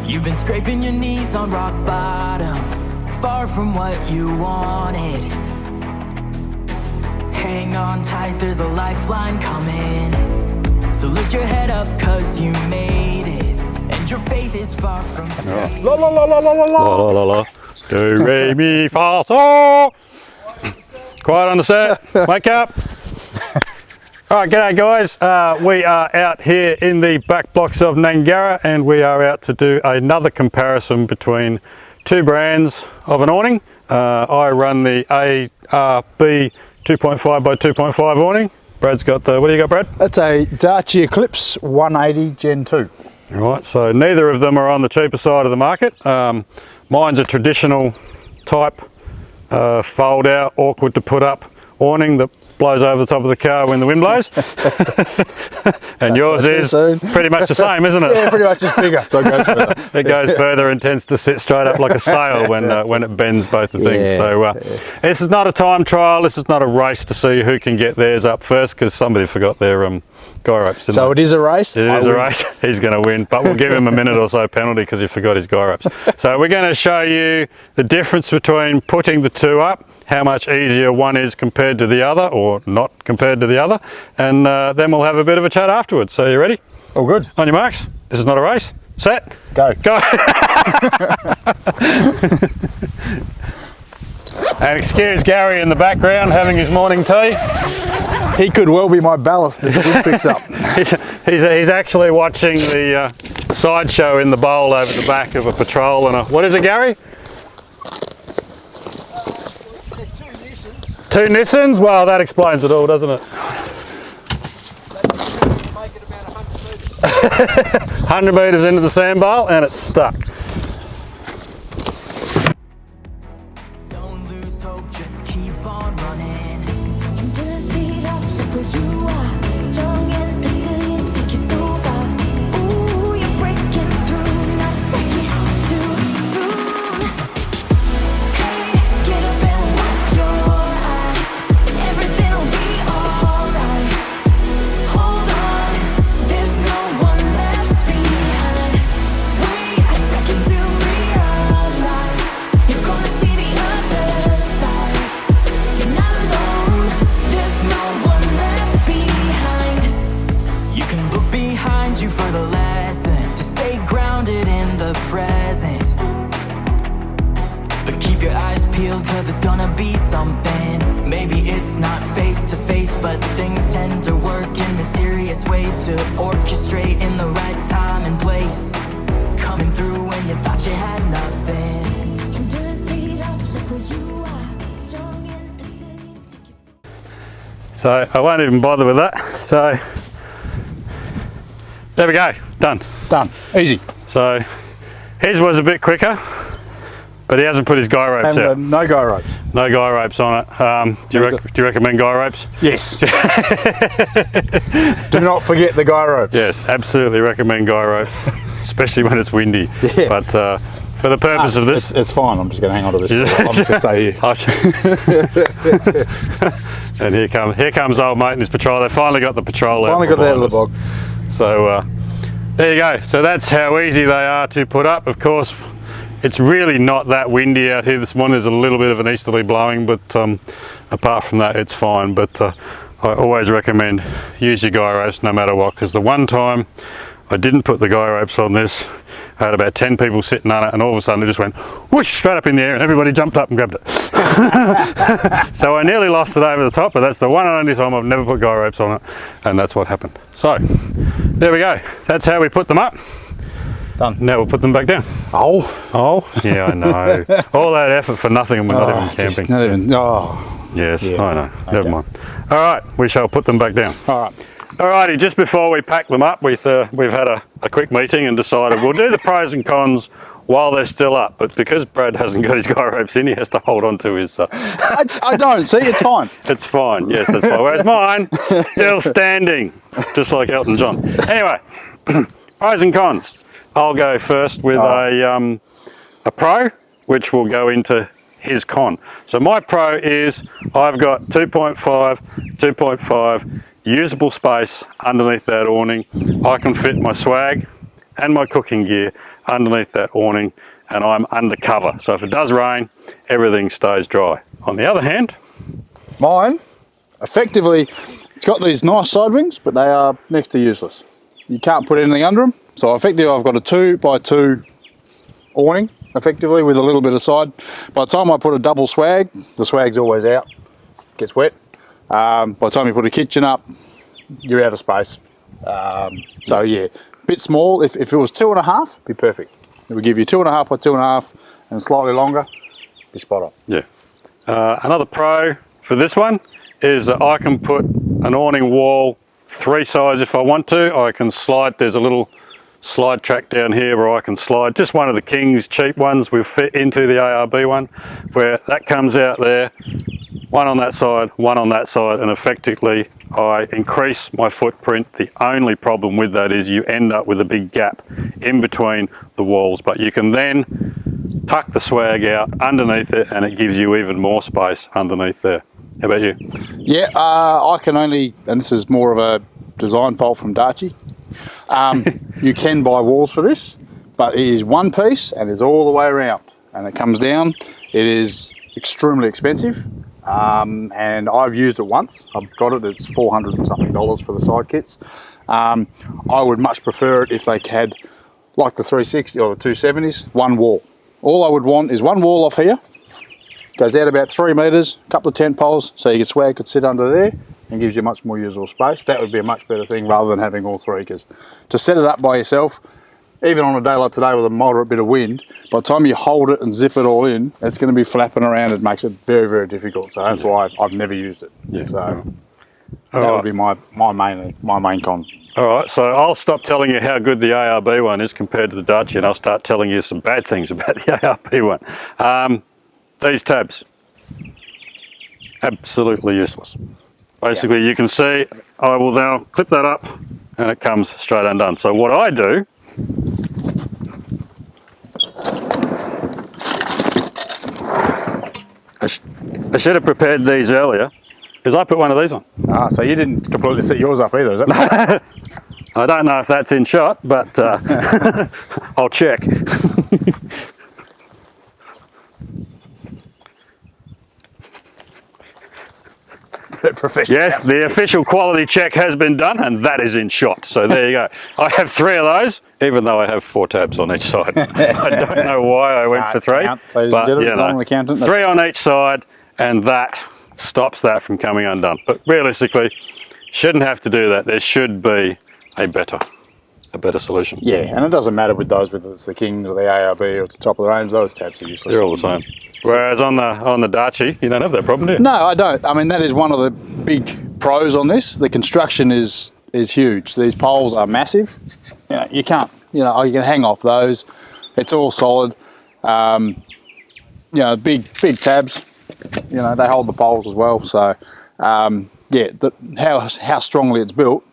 You've been scraping your knees on rock bottom, far from what you wanted. Hang on tight, there's a lifeline coming. So lift your head up, cause you made it, and your faith is far from fading. La la la la la la la la la. Do re mi fa sol. Quiet on the set. Wake up. All right, g'day guys. We are out here in the back blocks of Gnangara, and we are out to do another comparison between two brands of an awning. I run the ARB 2.5 by 2.5 awning. Brad's got the, what do you got, Brad? That's a Darche Eclipse 180 Gen 2. All right, so neither of them are on the cheaper side of the market. Mine's a traditional type, fold out, awkward to put up awning that blows over the top of the car when the wind blows. And yours is pretty much the same, isn't it? Yeah, pretty much, just bigger, so it goes further. It goes further and tends to sit straight up like a sail when it bends both the things. Yeah, so this is not a time trial, this is not a race to see who can get theirs up first, because somebody forgot their guy ropes. So it is a race? It is a race. He's going to win, but we'll give him a minute or so penalty because he forgot his guy ropes. So we're going to show you the difference between putting the two up, how much easier one is compared to the other, or not compared to the other, and then we'll have a bit of a chat afterwards. So you ready? All good. On your marks. This is not a race. Set. Go. Go. And excuse Gary in the background having his morning tea. He could well be my ballast if the wind picks up. He's actually watching the sideshow in the bowl over the back of a patrol and a, what is it, Gary? Two Nissans? Well, that explains it all, doesn't it? Make it about 100 metres. 100 metres into the sand bowl and it's stuck. Don't lose hope, just keep on running. Until the speed of look where you are. Strong and resilient, take you so far. Ooh, you're breaking through, not a second too soon. Hey, get up and wipe your eyes. Everything will be alright. Hold on, there's no one left behind. Wait a second to realize you're gonna see the other side. You're not alone, there's no one left behind. You can look behind you for the lesson, to stay grounded in the present. But keep your eyes peeled, cause it's gonna be something. Maybe it's not face to face, but things tend to work in mysterious ways to orchestrate in the right time and place. Coming through when you thought you had nothing. Until it's speed off, look where you are. Strong and resilient. So I won't even bother with that. So there we go, done. Done. Easy. So his was a bit quicker, but he hasn't put his guy ropes And out. no guy ropes. No guy ropes on it. Do you recommend guy ropes? Yes. Do not forget the guy ropes. Yes, absolutely recommend guy ropes, especially when it's windy. Yeah. But for the purpose of this, It's fine, I'm just going to hang on to this. I'm just going to stay here. and here comes old mate and his patrol. They finally got the patrol out. Finally got it out of the bog. So there you go. So that's how easy they are to put up. Of course, it's really not that windy out here this morning. There's a little bit of an easterly blowing, but apart from that, it's fine. But I always recommend use your guy ropes no matter what, because the one time I didn't put the guy ropes on this, I had about 10 people sitting on it, and all of a sudden it just went whoosh straight up in the air, and everybody jumped up and grabbed it. So I nearly lost it over the top, but that's the one and only time I've never put guy ropes on it, and that's what happened. So there we go. That's how we put them up. Done. Now we'll put them back down. Oh, yeah, I know. All that effort for nothing, and we're not even camping. Not even. Oh. Yes, Yeah. I know. Okay. Never mind. All right, we shall put them back down. All right. Alrighty, just before we pack them up, we've had a quick meeting and decided we'll do the pros and cons while they're still up. But because Brad hasn't got his guy ropes in, he has to hold on to his... I don't. See, it's fine. It's fine, yes, that's fine. Whereas mine, still standing, just like Elton John. Anyway, pros and cons. I'll go first with a pro, which will go into his con. So my pro is I've got 2.5, usable space underneath that awning. I can fit my swag, and my cooking gear underneath that awning, and I'm undercover. So if it does rain, everything stays dry. On the other hand, mine, effectively, it's got these nice side wings, but they are next to useless. You can't put anything under them. So effectively, I've got a 2x2 awning, effectively, with a little bit of side. By the time I put a double swag, the swag's always out, gets wet. By the time you put a kitchen up, you're out of space. So yeah, bit small. If it was 2.5, it'd be perfect. It would give you 2.5 by 2.5 and slightly longer, be spot on. Yeah. Another pro for this one is that I can put an awning wall 3 sides if I want to. I can slide, there's a little slide track down here where I can slide just one of the King's cheap ones will fit into the ARB one, where that comes out there, one on that side, one on that side, and effectively I increase my footprint. The only problem with that is you end up with a big gap in between the walls, but you can then tuck the swag out underneath it and it gives you even more space underneath there. How about you? Yeah, I can only, and this is more of a design fault from Darche, you can buy walls for this, but it is one piece and it's all the way around, and it comes down. It is extremely expensive, and I've used it once. I've got it, it's $400 and something for the side kits. I would much prefer it if they had, like the 360 or the 270s, one wall. All I would want is one wall off here, goes out about 3 metres, a couple of tent poles, so your swag could sit under there and gives you much more usable space. That would be a much better thing rather than having all 3, because to set it up by yourself, even on a day like today with a moderate bit of wind, by the time you hold it and zip it all in, it's going to be flapping around. It makes it very, very difficult. So that's why I've never used it. Yeah. So that would be my main con. All right, so I'll stop telling you how good the ARB one is compared to the Darche, and I'll start telling you some bad things about the ARB one. These tabs, absolutely useless. Basically, you can see, I will now clip that up and it comes straight undone. So what I do, I should have prepared these earlier, is I put one of these on. Ah, so you didn't completely set yours up either, is it? I don't know if that's in shot, but I'll check. Yes, the official quality check has been done, and that is in shot. So there you go. I have 3 of those, even though I have 4 tabs on each sside. I don't know why I went for 3, but you know, 3 on each side, and that stops that from coming undone. But realistically, shouldn't have to do that. There should be a better solution. Yeah, and it doesn't matter with those, whether it's the Kings or the ARB or the top of the range, those tabs are useless. They're all the same. Whereas on the Darche, you don't have that problem, do you? No, I don't. I mean, that is one of the big pros on this. The construction is huge. These poles are massive. You know, you can't, you can hang off those. It's all solid. Big tabs. They hold the poles as well. So, how strongly it's built.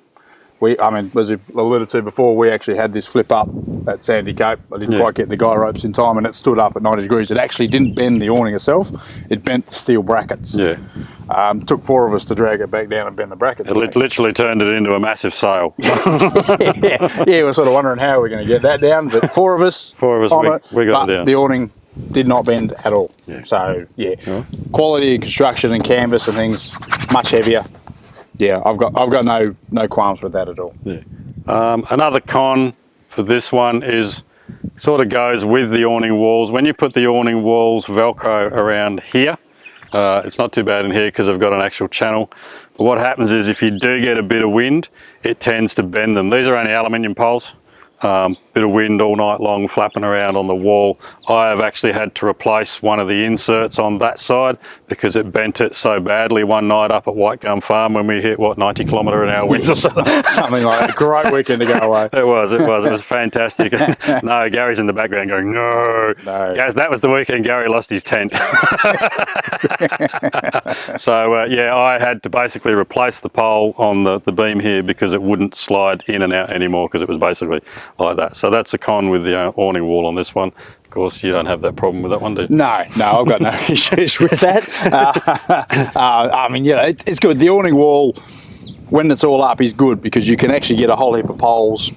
As you alluded to before, we actually had this flip up at Sandy Cape. I didn't quite get the guy ropes in time, and it stood up at 90 degrees. It actually didn't bend the awning itself. It bent the steel brackets. Yeah. Took 4 of us to drag it back down and bend the brackets. It literally turned it into a massive sail. yeah, we're sort of wondering how we're going to get that down, but 4 of us we got it down. The awning did not bend at all. Yeah. So, quality and construction and canvas and things, much heavier. Yeah, I've got no qualms with that at all. Yeah. Another con for this one is sort of goes with the awning walls. When you put the awning walls Velcro around here, it's not too bad in here because I've got an actual channel. But what happens is if you do get a bit of wind, it tends to bend them. These are only aluminium poles. Bit of wind all night long flapping around on the wall. I have actually had to replace one of the inserts on that side because it bent it so badly one night up at White Gum Farm when we hit 90km/h winds or something. Something like that. Great weekend to go away. It was fantastic. No, Gary's in the background going, no. Gaz, that was the weekend Gary lost his tent. So I had to basically replace the pole on the beam here because it wouldn't slide in and out anymore because it was basically like that. So that's a con with the awning wall on this one. Of course, you don't have that problem with that one, do you? No, I've got no issues with that. It's good. The awning wall, when it's all up is good because you can actually get a whole heap of poles,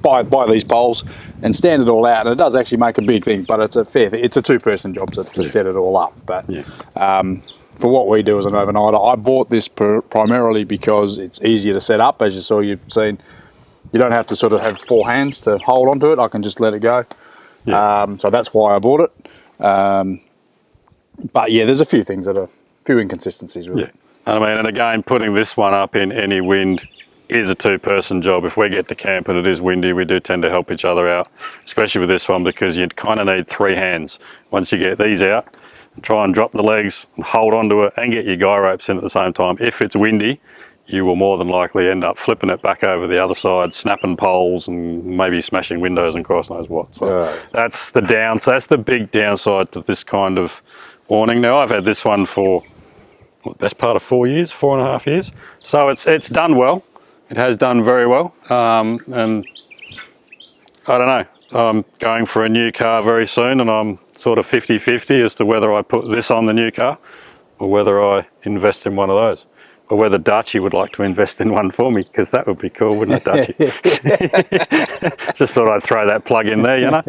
buy these poles and stand it all out, and it does actually make a big thing, but it's a two-person job to set it all up. But for what we do as an overnighter, I bought this primarily because it's easier to set up. As you've seen, you don't have to sort of have 4 hands to hold onto it. I can just let it go. So that's why I bought it. But yeah, there's a few inconsistencies with it. I mean, and again, putting this one up in any wind is a two-person job. If we get to camp and it is windy, we do tend to help each other out, especially with this one, because you kind of need 3 hands. Once you get these out, try and drop the legs, and hold onto it, and get your guy ropes in at the same time. If it's windy, you will more than likely end up flipping it back over the other side, snapping poles, and maybe smashing windows and cross knows what. So that's the big downside to this kind of awning. Now, I've had this one for the best part of 4.5 years. So it's done well. It has done very well. And I don't know, I'm going for a new car very soon, and I'm sort of 50-50 as to whether I put this on the new car or whether I invest in one of those. Or whether Darche would like to invest in one for me, because that would be cool, wouldn't it, Darche? Just thought I'd throw that plug in there, you know.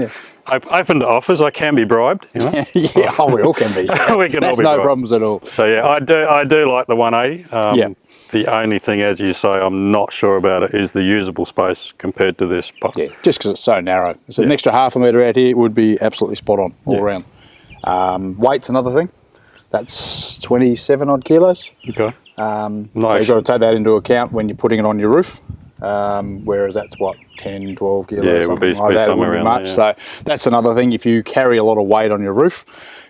Open to offers, I can be bribed, you know. We all can be. We can That's all be no bribed. problems at all. So yeah, I do like the 180. The only thing, as you say, I'm not sure about it is the usable space compared to this. But just because it's so narrow. So an extra half a metre out here would be absolutely spot on all around. Weight's another thing. That's 27 odd kilos. Okay. So you've got to take that into account when you're putting it on your roof, whereas that's what, 10, 12 kilos, it would be like that. somewhere around much. there, So that's another thing. If you carry a lot of weight on your roof,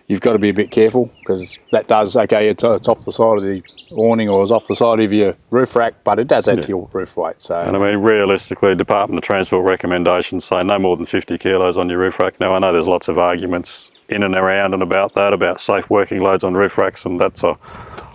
you've got to be a bit careful, because that does, it's off the side of the awning or it's off the side of your roof rack, but it does add to your roof weight. So, and I mean, realistically, Department of Transport recommendations say no more than 50 kilos on your roof rack. Now, I know there's lots of arguments in and around and about that, about safe working loads on roof racks, and that's a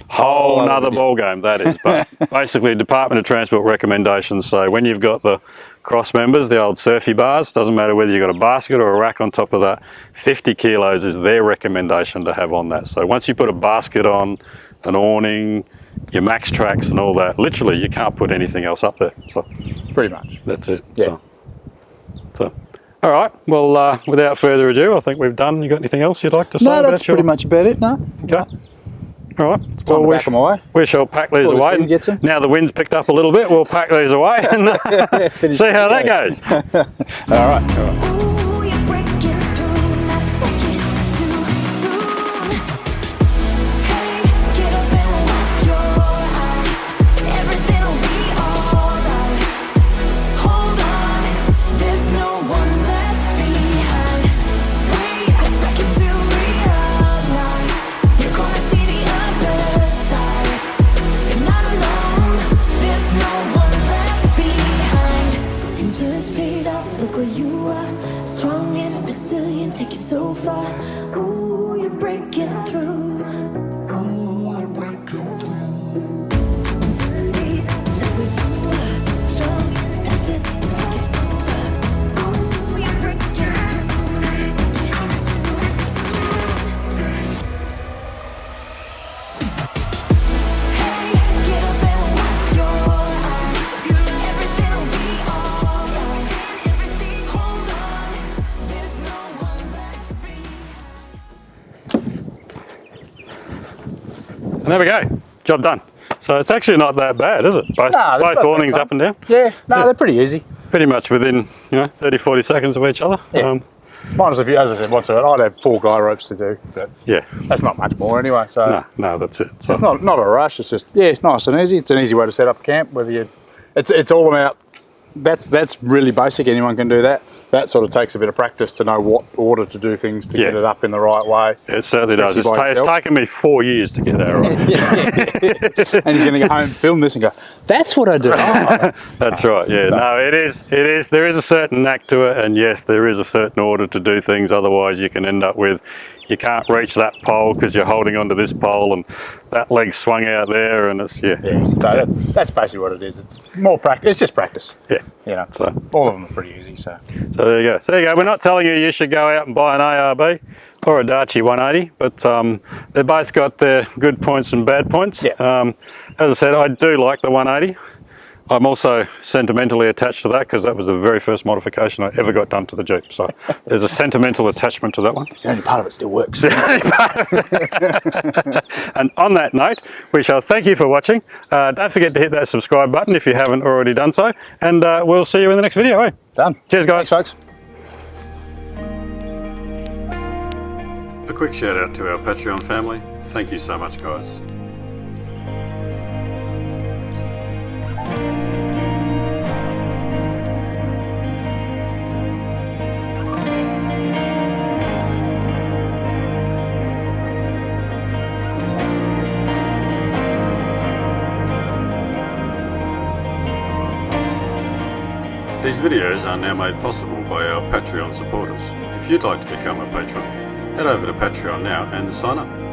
whole nother ball game, that is. But basically, Department of Transport recommendations say when you've got the cross members, the old surfy bars, doesn't matter whether you've got a basket or a rack on top of that, 50 kilos is their recommendation to have on that. So once you put a basket on, an awning, your max tracks and all that, literally you can't put anything else up there. So pretty much. That's it. Yeah. So all right, well, without further ado, I think we've done. You got anything else you'd like to say? No, that's pretty much about it, no. Okay. All right. Well, we shall pack these away. Now the wind's picked up a little bit, we'll pack these away and see how that goes. All right. Ooh, you're breaking through, not a second too soon. Hey, get up and lock your eyes. Everything'll be alright. Hold on, there's no one left behind. Wait a second to realize you're gonna see the other side. You're not alone, there's no one left behind. Endurance paid off, look where you are. Strong and resilient, take you so far. Ooh, you're breaking through. Ooh, you're breaking through. Strong and resilient, ooh, you're breaking Hey, get up and lock your eyes. Everything'll be alright. Hold on, there's no one left behind. And there we go. Job done. So it's actually not that bad, is it? Both awnings up and down. Yeah, no, they're pretty easy. Pretty much within 30, 40 seconds of each other. Yeah. Minus if you, as I said, I'd have 4 guy ropes to do, but Yeah. that's not much more anyway. So No, that's it. So, it's not a rush. It's just it's nice and easy. It's an easy way to set up camp. Whether you, it's all about. That's really basic. Anyone can do that. That sort of takes a bit of practice to know what order to do things to get it up in the right way. It certainly does. It's taken me 4 years to get that right. And he's going to go home and film this and go, that's what I do. That's right. Yeah. No, it is. There is a certain knack to it, and yes, there is a certain order to do things. Otherwise, you can end up with you can't reach that pole because you're holding onto this pole, and that leg's swung out there, and it's So that's basically what it is. It's more practice. It's just practice. Yeah. You know. So all of them are pretty easy. So there you go. So there you go. We're not telling you should go out and buy an ARB or a Darche 180, but they've both got their good points and bad points. Yeah. As I said, I do like the 180. I'm also sentimentally attached to that because that was the very first modification I ever got done to the Jeep. So there's a sentimental attachment to that one. It's the only part of it still works. And on that note, we shall thank you for watching. Don't forget to hit that subscribe button if you haven't already done so. And we'll see you in the next video. Eh? Done. Cheers, guys. Thanks, folks. A quick shout out to our Patreon family. Thank you so much, guys. These videos are now made possible by our Patreon supporters. If you'd like to become a patron, head over to Patreon now and sign up.